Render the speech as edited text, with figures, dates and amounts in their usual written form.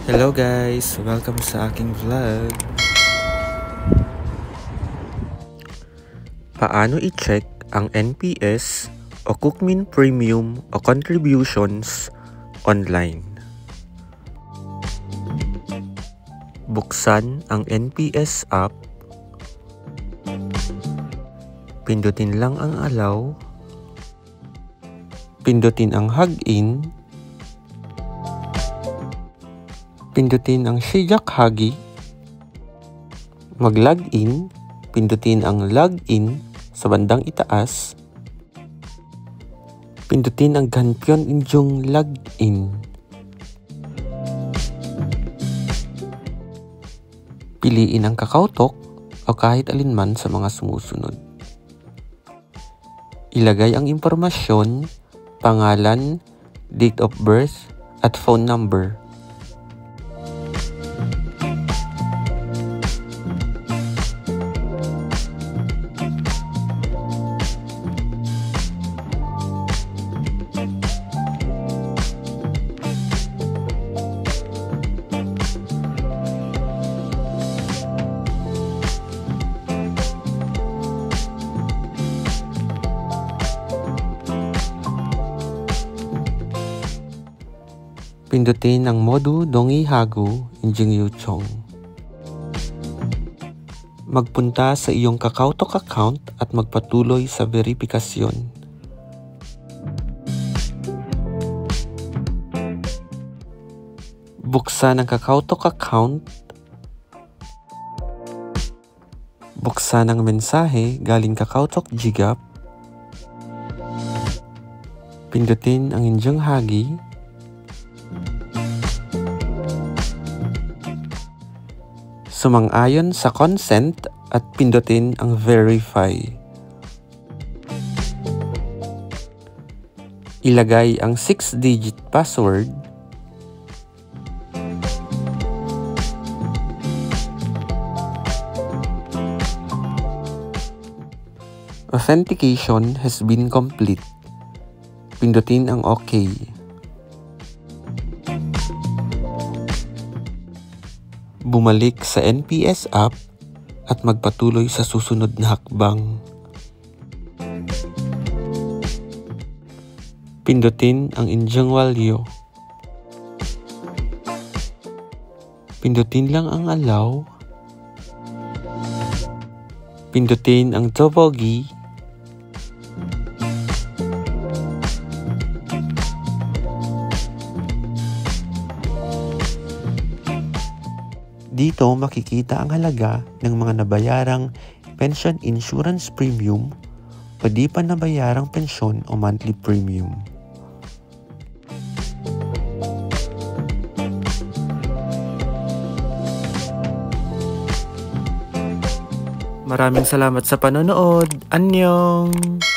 Hello guys! Welcome sa aking vlog. Paano i-check ang NPS o Cookmin Premium o contributions online? Buksan ang NPS app. Pindutin lang ang allow. Pindutin ang login. Pindutin ang Sijak Hagi. Mag-login. Pindutin ang login sa bandang itaas. Pindutin ang Ganpion inyong login. Piliin ang KakaoTalk o kahit alinman sa mga sumusunod. Ilagay ang impormasyon, pangalan, date of birth, at phone number. Pindutin ang modu dongi hagu injing yuchong. Magpunta sa iyong KakaoTalk account at magpatuloy sa verifikasyon. Buksan ang KakaoTalk account. Buksan ang mensahe galing KakaoTalk Jigap. Pindutin ang inyong hagi. Sumang-ayon sa consent at pindutin ang verify. Ilagay ang 6-digit password. Authentication has been complete. Pindutin ang OK. Bumalik sa NPS app at magpatuloy sa susunod na hakbang. Pindutin ang inyong walyo. Pindutin lang ang allow. Pindutin ang tobogi. Dito makikita ang halaga ng mga nabayarang pension insurance premium o di pa nabayarang pensyon o monthly premium. Maraming salamat sa panonood. Annyeong!